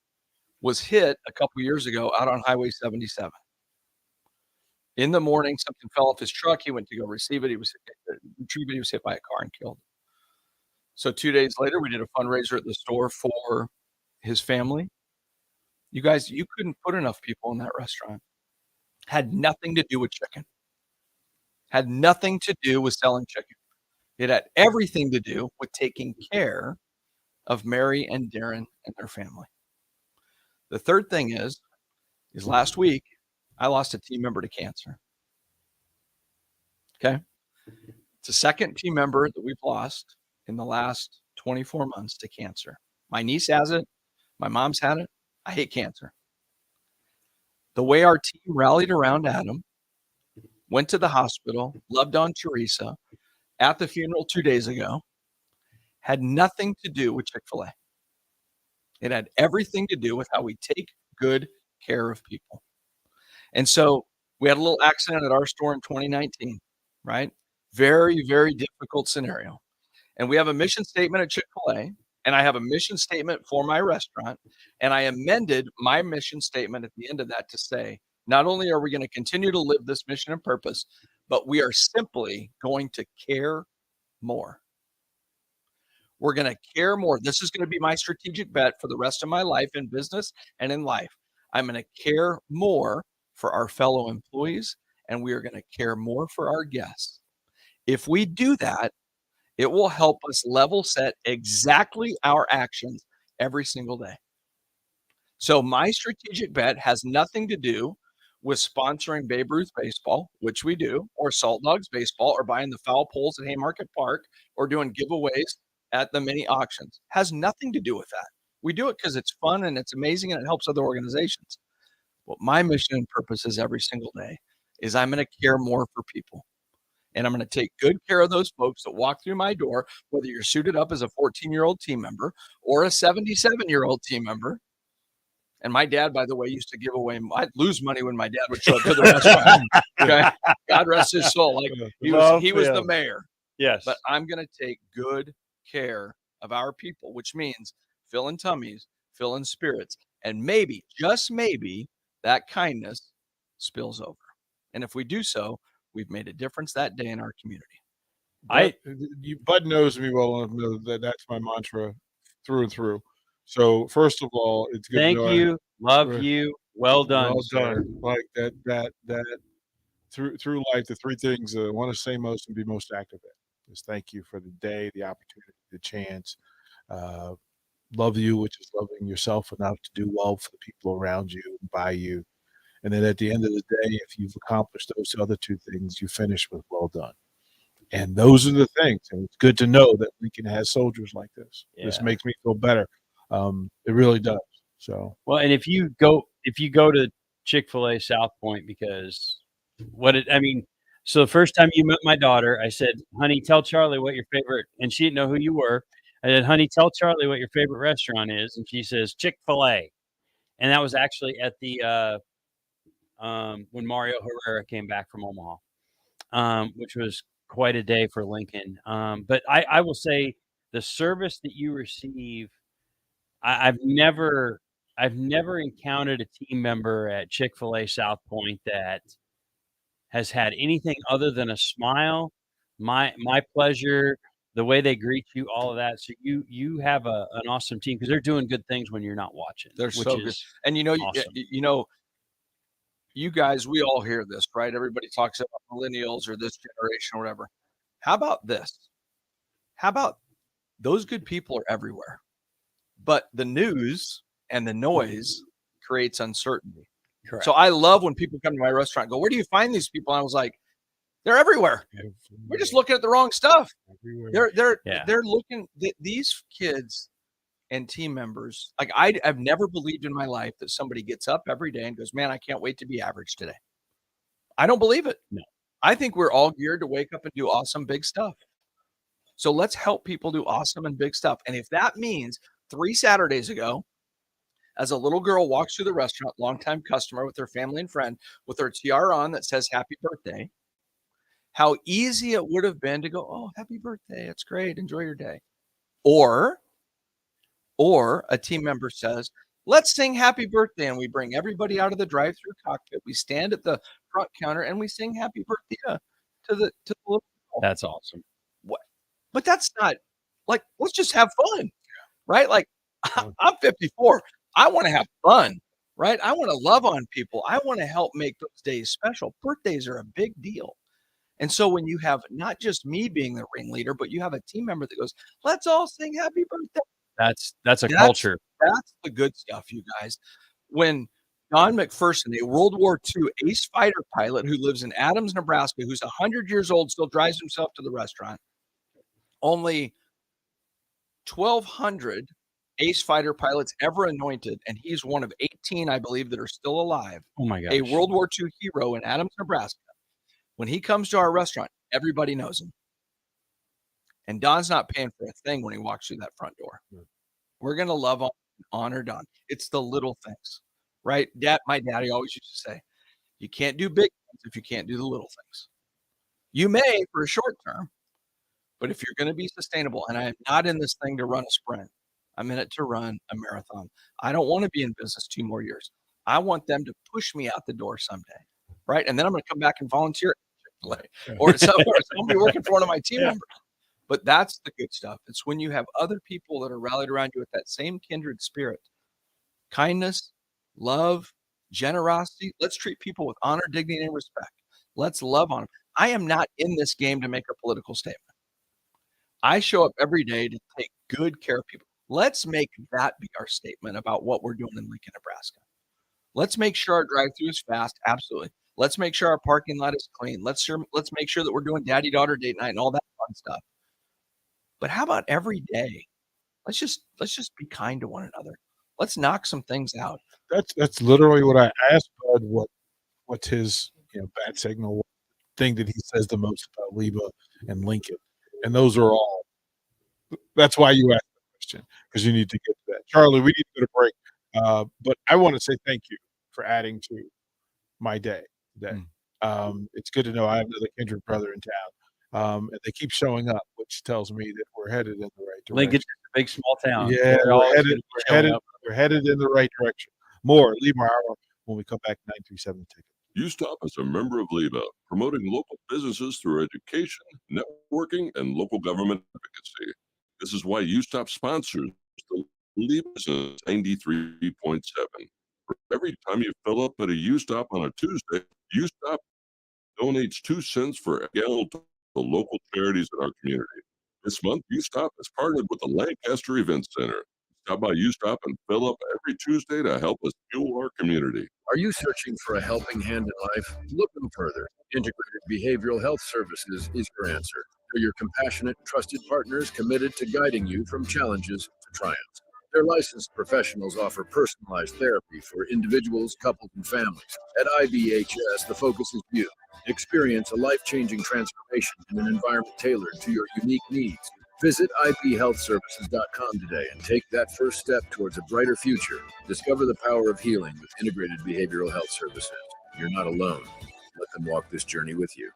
was hit a couple years ago out on Highway 77. In the morning, something fell off his truck. He went to go retrieve it. He was hit by a car and killed. So 2 days later, we did a fundraiser at the store for his family. You guys, you couldn't put enough people in that restaurant. Had nothing to do with chicken. Had nothing to do with selling chicken. It had everything to do with taking care of Mary and Darren and their family. The third thing is last week, I lost a team member to cancer. Okay. It's the second team member that we've lost in the last 24 months to cancer. My niece has it. My mom's had it. I hate cancer. The way our team rallied around Adam went to the hospital, loved on Teresa at the funeral 2 days ago, had nothing to do with Chick-fil-A. It had everything to do with how we take good care of people. And so we had a little accident at our store in 2019, right? Very, very difficult scenario. And we have a mission statement at Chick-fil-A, and I have a mission statement for my restaurant. And I amended my mission statement at the end of that to say, not only are we going to continue to live this mission and purpose, but we are simply going to care more. We're going to care more. This is going to be my strategic bet for the rest of my life in business and in life. I'm going to care more for our fellow employees, and we are going to care more for our guests. If we do that, it will help us level set exactly our actions every single day. So my strategic bet has nothing to do with sponsoring Babe Ruth baseball, which we do, or Salt Dogs baseball, or buying the foul poles at Haymarket Park, or doing giveaways at the mini auctions. Has nothing to do with that. We do it because it's fun and it's amazing and it helps other organizations. What my mission and purpose is every single day is I'm going to care more for people. And I'm going to take good care of those folks that walk through my door, whether you're suited up as a 14-year-old team member or a 77-year-old team member. And my dad, by the way, used to give away, I'd lose money when my dad would show up to the restaurant. Okay. God rest his soul. Like he was the mayor. Yes. But I'm going to take good care of our people, which means filling tummies, filling spirits, and maybe, just maybe, that kindness spills over. And if we do so, we've made a difference that day in our community. Bud knows me well enough to know that that's my mantra through and through. So first of all, it's good. Thank to know you, love you, well done, well sir. done. Like that through life, the three things I want to say most and be most active at is thank you for the day, the opportunity, the chance. Love you, which is loving yourself enough to do well for the people around you and by you. And then at the end of the day, if you've accomplished those other two things, you finish with well done. And those are the things. And it's good to know that Lincoln has soldiers like this. This Yeah. makes me feel better. It really does. So Well, and if you go to Chick-fil-A South Point, because so the first time you met my daughter, I said, honey, tell Charlie what your favorite, and she didn't know who you were. I said, honey, tell Charlie what your favorite restaurant is. And she says, Chick-fil-A. And that was actually at the, when Mario Herrera came back from Omaha, which was quite a day for Lincoln. But I will say the service that you receive, I've never encountered a team member at Chick-fil-A South Point that has had anything other than a smile, my pleasure, the way they greet you, all of that. So you have an awesome team because they're doing good things when you're not watching. They're so good. And awesome. You guys, we all hear this, right? Everybody talks about millennials or this generation or whatever. How about this? How about those good people are everywhere, but the news and the noise creates uncertainty. Correct. So I love when people come to my restaurant and go, where do you find these people? And I was like, they're everywhere. We're just looking at the wrong stuff. They're looking, these kids and team members. Like I've never believed in my life that somebody gets up every day and goes, man, I can't wait to be average today. I don't believe it. No. I think we're all geared to wake up and do awesome, big stuff. So let's help people do awesome and big stuff. And if that means 3 Saturdays ago, as a little girl walks through the restaurant, longtime customer with her family and friend, with her tiara on that says happy birthday, how easy it would have been to go, oh, happy birthday. It's great. Enjoy your day. Or a team member says, let's sing happy birthday. And we bring everybody out of the drive-through cockpit. We stand at the front counter and we sing happy birthday to the little girl. That's awesome. What? But that's not like, let's just have fun, right? Like I'm 54. I want to have fun, right? I want to love on people. I want to help make those days special. Birthdays are a big deal. And so when you have not just me being the ringleader, but you have a team member that goes, let's all sing happy birthday. That's a culture. That's the good stuff, you guys. When Don McPherson, a World War II ace fighter pilot who lives in Adams, Nebraska, who's 100 years old, still drives himself to the restaurant, only 1,200 ace fighter pilots ever anointed, and he's one of 18, I believe, that are still alive. Oh my gosh. A World War II hero in Adams, Nebraska. When he comes to our restaurant, everybody knows him. And Don's not paying for a thing when he walks through that front door. We're going to love on, honor Don. It's the little things, right? My daddy always used to say, you can't do big things if you can't do the little things. You may for a short term, but if you're going to be sustainable, and I am not in this thing to run a sprint, I'm in it to run a marathon. I don't want to be in business 2 more years. I want them to push me out the door someday, right? And then I'm going to come back and volunteer at Chick-fil-A or somebody working for one of my team members. But that's the good stuff. It's when you have other people that are rallied around you with that same kindred spirit, kindness, love, generosity. Let's treat people with honor, dignity, and respect. Let's love on them. I am not in this game to make a political statement. I show up every day to take good care of people. Let's make that be our statement about what we're doing in Lincoln, Nebraska. Let's make sure our drive-thru is fast. Absolutely. Let's make sure our parking lot is clean. Let's make sure that we're doing daddy-daughter date night and all that fun stuff. But how about every day? Let's just be kind to one another. Let's knock some things out. That's literally what I asked Bud. What's his bat signal thing that he says the most about LIBA and Lincoln, and those are all. That's why you asked the question, because you need to get to that. Charlie, we need to go to break, but I want to say thank you for adding to my day today. It's good to know I have another kindred brother in town, and they keep showing up, which tells me that we're headed in the right direction. Lincoln's a big small town. Yeah, we're headed in the right direction. More LIBA Hour when we come back. 937 The Ticket. USTOP is a member of LIBA, promoting local businesses through education, networking, and local government advocacy. This is why USTOP sponsors the LIBA Business 93.7. For every time you fill up at a USTOP on a Tuesday, USTOP donates 2 cents for a gallon to the local charities in our community. This month, USTOP has partnered with the Lancaster Event Center. Stop by USTOP and fill up every Tuesday to help us fuel our community. Are you searching for a helping hand in life? Look no further. Integrated Behavioral Health Services is your answer. They're your compassionate, trusted partners committed to guiding you from challenges to triumphs. Their licensed professionals offer personalized therapy for individuals, couples, and families. At IBHS, the focus is you. Experience a life-changing transformation in an environment tailored to your unique needs. Visit ibhealthservices.com today and take that first step towards a brighter future. Discover the power of healing with Integrated Behavioral Health Services. You're not alone. Let them walk this journey with you.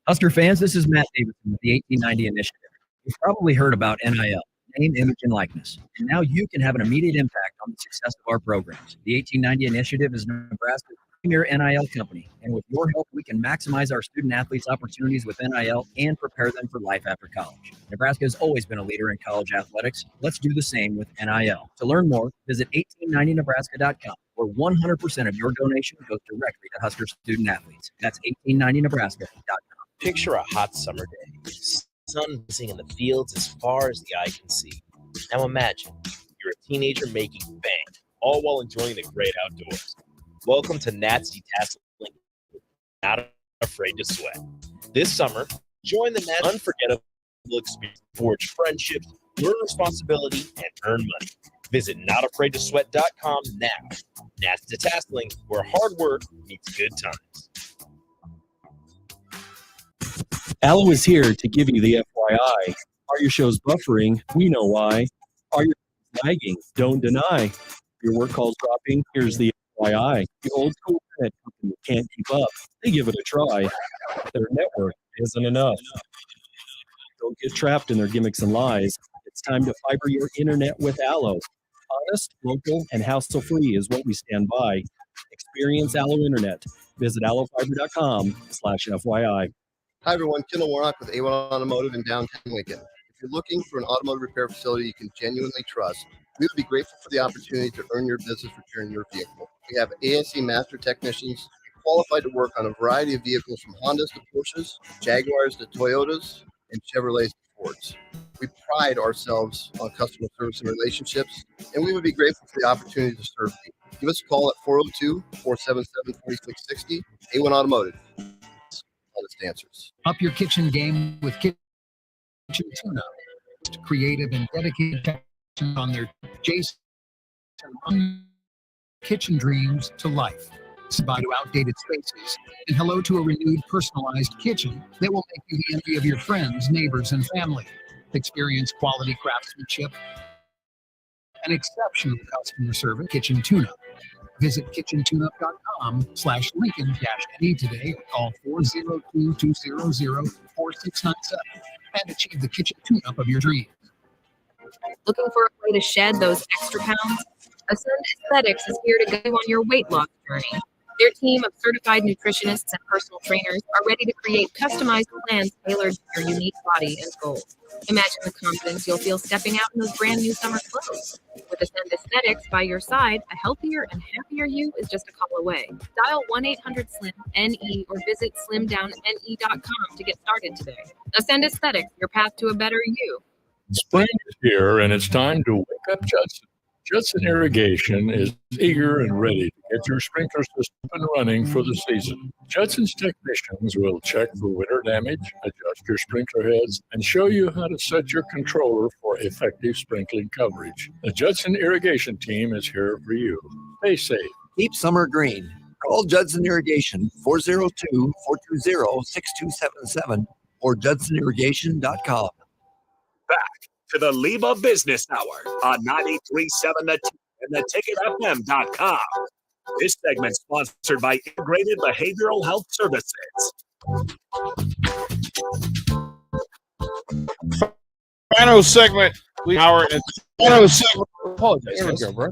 Husker fans, this is Matt Davidson with the 1890 Initiative. You've probably heard about NIL, name, image, and likeness. And now you can have an immediate impact on the success of our programs. The 1890 Initiative is Nebraska's premier NIL company, and with your help, we can maximize our student athletes' opportunities with NIL and prepare them for life after college. Nebraska has always been a leader in college athletics. Let's do the same with NIL. To learn more, visit 1890nebraska.com, where 100% of your donation goes directly to Husker student athletes. That's 1890nebraska.com. Picture a hot summer day, sun blazing in the fields as far as the eye can see. Now imagine you're a teenager making bank, all while enjoying the great outdoors. Welcome to Nat's Detasseling, not afraid to sweat. This summer, join the Nat's unforgettable experience, forge friendships, learn responsibility, and earn money. Visit notafraidtosweat.com now. Nat's Detasseling, where hard work meets good times. Allo is here to give you the FYI. Are your shows buffering? We know why. Are your lagging? Don't deny. Your work calls dropping? Here's the FYI. The old school internet company can't keep up. They give it a try. Their network isn't enough. Don't get trapped in their gimmicks and lies. It's time to fiber your internet with Allo. Honest, local, and hassle-free is what we stand by. Experience Allo Internet. Visit allofiber.com/FYI. Hi, everyone. Kendall Warnock with A1 Automotive in downtown Lincoln. If you're looking for an automotive repair facility you can genuinely trust, we would be grateful for the opportunity to earn your business repairing your vehicle. We have ASE master technicians qualified to work on a variety of vehicles from Hondas to Porsches, Jaguars to Toyotas, and Chevrolets to Fords. We pride ourselves on customer service and relationships, and we would be grateful for the opportunity to serve you. Give us a call at 402-477-4660. A1 Automotive. Honest answers. Up your kitchen game with Kitchen Tuna. Creative and dedicated on their Jason kitchen dreams to life. Say bye to outdated spaces and hello to a renewed personalized kitchen that will make you the envy of your friends, neighbors, and family. Experience quality craftsmanship and exceptional customer service. Kitchen Tune Up. Visit kitchentuneup.com/Lincoln-NE today or call 402-200-4697 and achieve the kitchen tune-up of your dreams. Looking for a way to shed those extra pounds? Ascend Aesthetics is here to guide you on your weight loss journey. Their team of certified nutritionists and personal trainers are ready to create customized plans tailored to your unique body and goals. Imagine the confidence you'll feel stepping out in those brand new summer clothes. With Ascend Aesthetics by your side, a healthier and happier you is just a call away. Dial 1-800-SLIM-NE or visit slimdowne.com to get started today. Ascend Aesthetics, your path to a better you. Spring is here, and it's time to wake up Judson. Judson Irrigation is eager and ready to get your sprinkler system up and running for the season. Judson's technicians will check for winter damage, adjust your sprinkler heads, and show you how to set your controller for effective sprinkling coverage. The Judson Irrigation team is here for you. Stay safe. Keep summer green. Call Judson Irrigation 402-420-6277 or judsonirrigation.com. Back to the LIBA Business Hour on 93.7 The Ticket and theticketfm.com. This segment sponsored by Integrated Behavioral Health Services. Final segment, hour and final segment. Apologize. There we go, bro.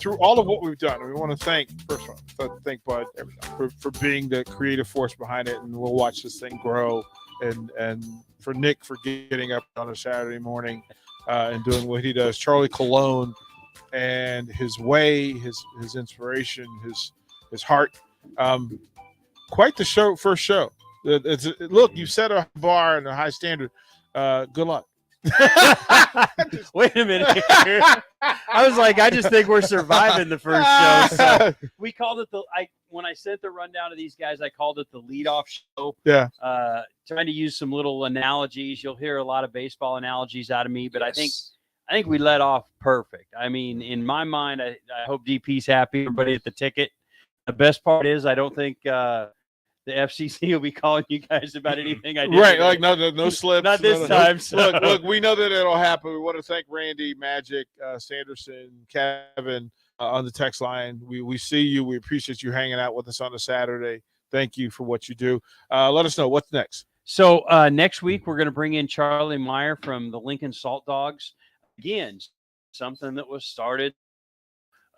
Through all of what we've done, we want to thank first of all, thank Bud for being the creative force behind it, and we'll watch this thing grow. And for Nick for getting up on a Saturday morning and doing what he does. Charlie Colon and his way, his inspiration, his heart. Quite the show, first show. Look, you set a bar and a high standard. Good luck. Wait a minute here. I was like, I just think we're surviving the first show. So we called it when I sent the rundown to these guys, I called it the leadoff show. Yeah. Trying to use some little analogies. You'll hear a lot of baseball analogies out of me, but yes. I think we let off perfect. I mean, in my mind, I hope DP's happy. Everybody at the ticket. The best part is I don't think the FCC will be calling you guys about anything I did. Right, like no slips. Not this time. So. Look, we know that it'll happen. We want to thank Randy, Magic, Sanderson, Kevin on the text line. We see you. We appreciate you hanging out with us on a Saturday. Thank you for what you do. Let us know what's next. So next week we're going to bring in Charlie Meyer from the Lincoln Salt Dogs. Again, something that was started,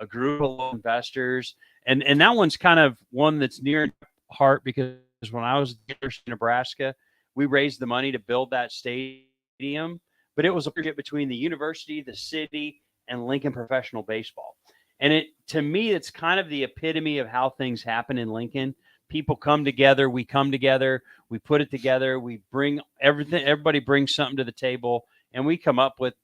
a group of investors, and that one's kind of one that's near heart because when I was at the University of Nebraska, we raised the money to build that stadium, but it was a project between the university, the city, and Lincoln Professional Baseball. And to me, it's kind of the epitome of how things happen in Lincoln. People come together, we come together, we put it together, we bring everything, everybody brings something to the table, and we come up with,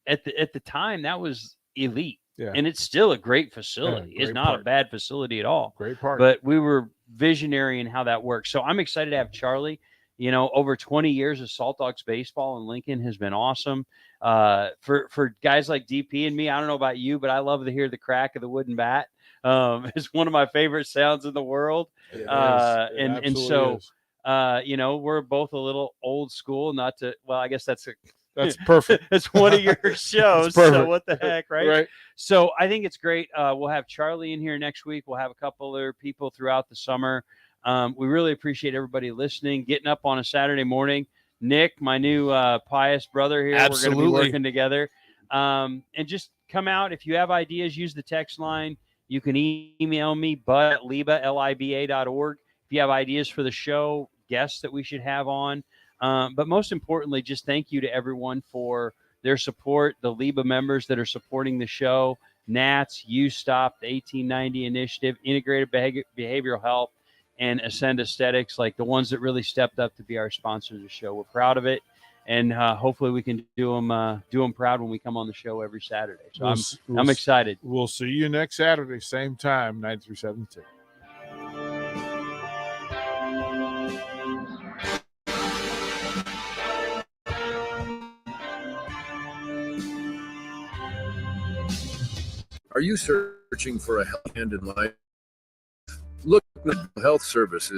at the time, that was elite. Yeah. And it's still a great facility. Yeah, great it's not a bad facility at all. Great part. But we were visionary in how that works. So I'm excited to have Charlie. You know, over 20 years of Salt Dogs baseball in Lincoln has been awesome. For guys like DP and me, I don't know about you, but I love to hear the crack of the wooden bat. It's one of my favorite sounds in the world. And so, you know, we're both a little old school. Not to, well, I guess that's perfect. It's one of your shows. So what the heck, right? Right. So I think it's great. We'll have Charlie in here next week. We'll have a couple other people throughout the summer. We really appreciate everybody listening, getting up on a Saturday morning. Nick, my new pious brother here, Absolutely. we're going to be working together. And just come out. If you have ideas, use the text line. You can email me, bud@liba, LIBA.org. If you have ideas for the show, guests that we should have on. But most importantly, just thank you to everyone for their support, the LIBA members that are supporting the show, NATS, USTOP, the 1890 Initiative, Integrated Behavioral Health, and Ascend Aesthetics, like the ones that really stepped up to be our sponsors of the show. We're proud of it, and hopefully we can do them proud when we come on the show every Saturday. So I'm excited. We'll see you next Saturday, same time, 93.7. Are you searching for a helping hand in life? Look, Health Services